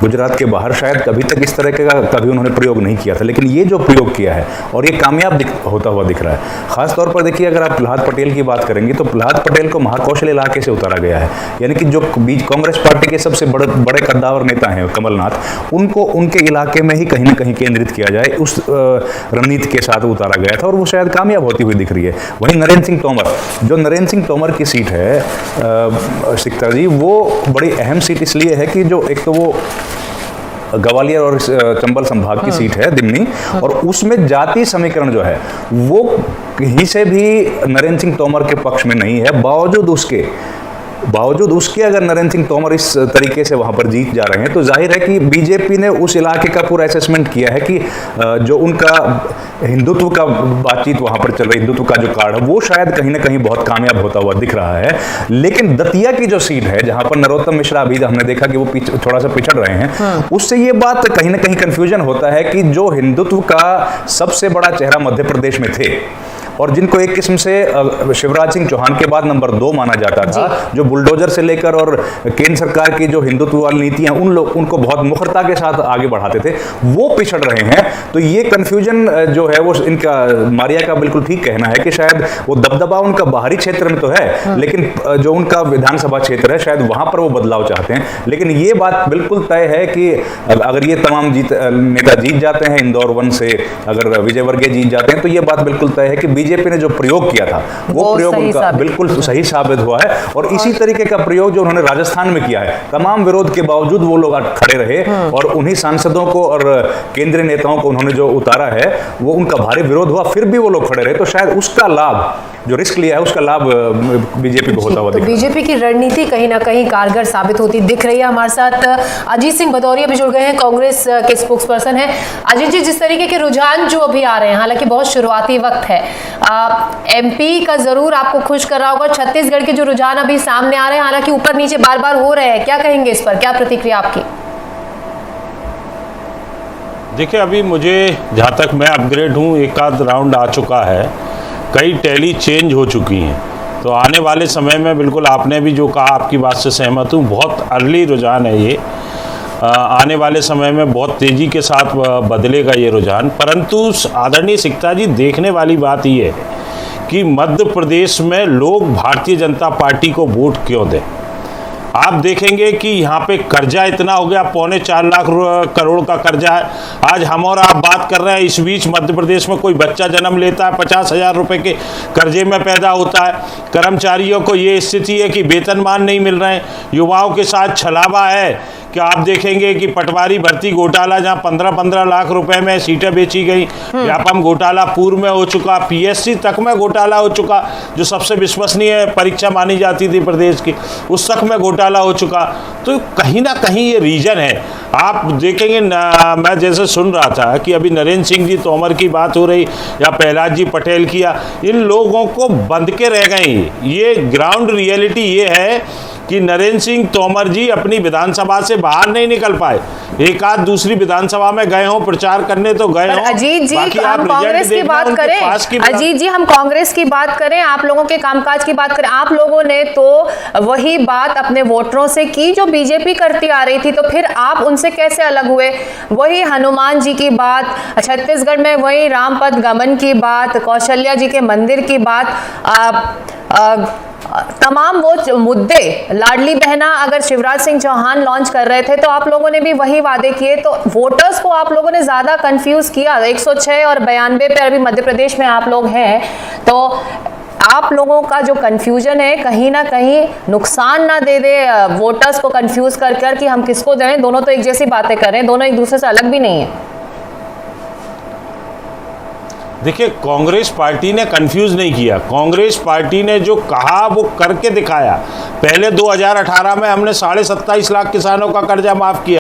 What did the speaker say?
गुजरात के बाहर शायद कभी तक इस तरह का कभी उन्होंने प्रयोग नहीं किया था, लेकिन ये जो प्रयोग किया है और ये कामयाब होता हुआ दिख रहा है। खास तौर पर देखिए, अगर आप प्रहलाद पटेल की बात करेंगे तो प्रहलाद पटेल को महाकौशल इलाके से उतारा गया है, यानी कि जो बीच कांग्रेस पार्टी के सबसे बड़े कद्दावर नेता हैं कमलनाथ, उनको उनके इलाके में ही कहीं ना कहीं केंद्रित किया जाए, उस रणनीति के साथ उतारा गया था और वो शायद कामयाब होती हुई दिख रही है। वहीं नरेंद्र सिंह तोमर की सीट है सिकता जी, वो बड़ी अहम सीट इसलिए है कि जो एक तो वो ग्वालियर और चंबल संभाग की सीट है दिमनी, और उसमें जाति समीकरण जो है वो कहीं से भी नरेंद्र सिंह तोमर के पक्ष में नहीं है। बावजूद उसके अगर नरेंद्र सिंह तोमर इस तरीके से वहां पर जीत जा रहे हैं तो जाहिर है कि बीजेपी ने उस इलाके का पूरा असेसमेंट किया है कि जो उनका हिंदुत्व का बातचीत वहां पर चल रही, हिंदुत्व का जो कार्ड है वो शायद कहीं ना कहीं बहुत कामयाब होता हुआ दिख रहा है। लेकिन दतिया की जो सीट है जहां पर नरोत्तम मिश्रा अभी हमने देखा कि वो थोड़ा सा पिछड़ रहे हैं, उससे ये बात कहीं ना कहीं कंफ्यूजन होता है कि जो हिंदुत्व का सबसे बड़ा चेहरा मध्य प्रदेश में थे और जिनको एक किस्म से शिवराज सिंह चौहान के बाद नंबर 2 माना जाता था, जो बुलडोजर से लेकर और केंद्र सरकार की जो हिंदुत्व वाली नीतियां उनको बहुत मुखरता के साथ आगे बढ़ाते थे, वो पिछड़ रहे हैं। तो ये कंफ्यूजन जो है वो इनका, मारिया का बिल्कुल ठीक कहना है कि शायद वो दबदबा उनका बाहरी क्षेत्र में तो है, लेकिन जो उनका विधानसभा क्षेत्र है शायद वहां पर वो बदलाव चाहते हैं। लेकिन ये बात बिल्कुल तय है कि अगर ये तमाम नेता जीत जाते हैं इंदौर 1 से, अगर विजय वर्गीय जीत जाते हैं, तो ये बात बिल्कुल तय है कि बीजेपी ने जो प्रयोग किया था वो प्रयोग उनका बिल्कुल सही साबित हुआ है। और इसी तरीके का प्रयोग जो उन्होंने राजस्थान में किया है, तमाम विरोध के बावजूद वो लोग खड़े रहे और उन्हीं सांसदों को और केंद्रीय नेताओं को उन्होंने जो उतारा है, वो उनका भारी विरोध हुआ, फिर भी वो लोग खड़े रहे। तो शायद उसका लाभ, जो रिस्क लिया है उसका लाभ बीजेपी को होता हुआ दिख रहा है। बीजेपी की रणनीति कहीं ना कहीं कारगर साबित होती दिख रही है। हमारे साथ अजीत सिंह भदौरिया भी जुड़ गए हैं, कांग्रेस के स्पोक्सपर्सन हैं। अजीत जी, जिस तरीके के रुझान जो अभी आ रहे हैं, हालांकि बहुत शुरुआती वक्त है, एमपी का जरूर आपको खुश कर रहा होगा, छत्तीसगढ़ के जो रुझान अभी सामने आ रहे हैं, हालांकि ऊपर नीचे बार बार हो रहे हैं, क्या कहेंगे इस पर, क्या प्रतिक्रिया आपकी? देखिए, अभी मुझे जहाँ तक मैं अपग्रेड हूँ, एक आध राउंड आ चुका है, कई टैली चेंज हो चुकी हैं, तो आने वाले समय में बिल्कुल आपने भी जो कहा, आपकी बात से सहमत हूँ, बहुत अर्ली रुझान है ये। आने वाले समय में बहुत तेज़ी के साथ बदलेगा ये रुझान। परंतु आदरणीय सिकता जी, देखने वाली बात ये है कि मध्य प्रदेश में लोग भारतीय जनता पार्टी को वोट क्यों दें। आप देखेंगे कि यहाँ पे कर्जा इतना हो गया, 4.25 लाख करोड़ का कर्जा है। आज हम और आप बात कर रहे हैं, इस बीच मध्य प्रदेश में कोई बच्चा जन्म लेता है 50,000 रुपये के कर्जे में पैदा होता है। कर्मचारियों को ये स्थिति है कि वेतनमान नहीं मिल रहे हैं। युवाओं के साथ छलावा है कि आप देखेंगे कि पटवारी भर्ती घोटाला, जहां 15-15 लाख रुपए में सीटें बेची गई, व्यापम घोटाला पूर्व में हो चुका, पीएससी तक में घोटाला हो चुका, जो सबसे विश्वसनीय परीक्षा मानी जाती थी प्रदेश की, उस तक में घोटाला हो चुका। तो कहीं ना कहीं ये रीजन है। आप देखेंगे मैं जैसे सुन रहा था कि अभी नरेंद्र सिंह जी तोमर की बात हो रही या प्रहलाद जी पटेल की, इन लोगों को बंध के रह गए। ये ग्राउंड रियलिटी ये है कि नरेंद्र सिंह तोमर जी अपनी विधानसभा से बाहर नहीं निकल पाए। एक आध दूसरी विधानसभा में गए हों प्रचार करने, तो गए हों। अजीत जी, हम कांग्रेस की बात करें, अजीत जी हम कांग्रेस की बात करें, आप लोगों के कामकाज की बात करें, आप लोगों ने तो वही बात अपने वोटरों से की जो बीजेपी करती आ रही थी, तो फिर आप उनसे कैसे अलग हुए? वही हनुमान जी की बात, छत्तीसगढ़ में वही रामपथ गमन की बात, कौशल्या जी के मंदिर की बात, तमाम वो मुद्दे, लाडली बहना अगर शिवराज सिंह चौहान लॉन्च कर रहे थे तो आप लोगों ने भी वही वादे किए। तो वोटर्स को आप लोगों ने ज्यादा कंफ्यूज किया। 106 और 92 पे अभी मध्य प्रदेश में आप लोग हैं, तो आप लोगों का जो कंफ्यूजन है कहीं ना कहीं नुकसान ना दे दे वोटर्स को कंफ्यूज कर कि हम किसको दें। दोनों तो एक जैसी बातें कर रहे हैं, दोनों एक दूसरे से अलग भी नहीं है। देखिए, कांग्रेस पार्टी ने कंफ्यूज नहीं किया, कांग्रेस पार्टी ने जो कहा वो करके दिखाया। पहले 2018 में हमने 27.5 लाख किसानों का कर्जा माफ किया।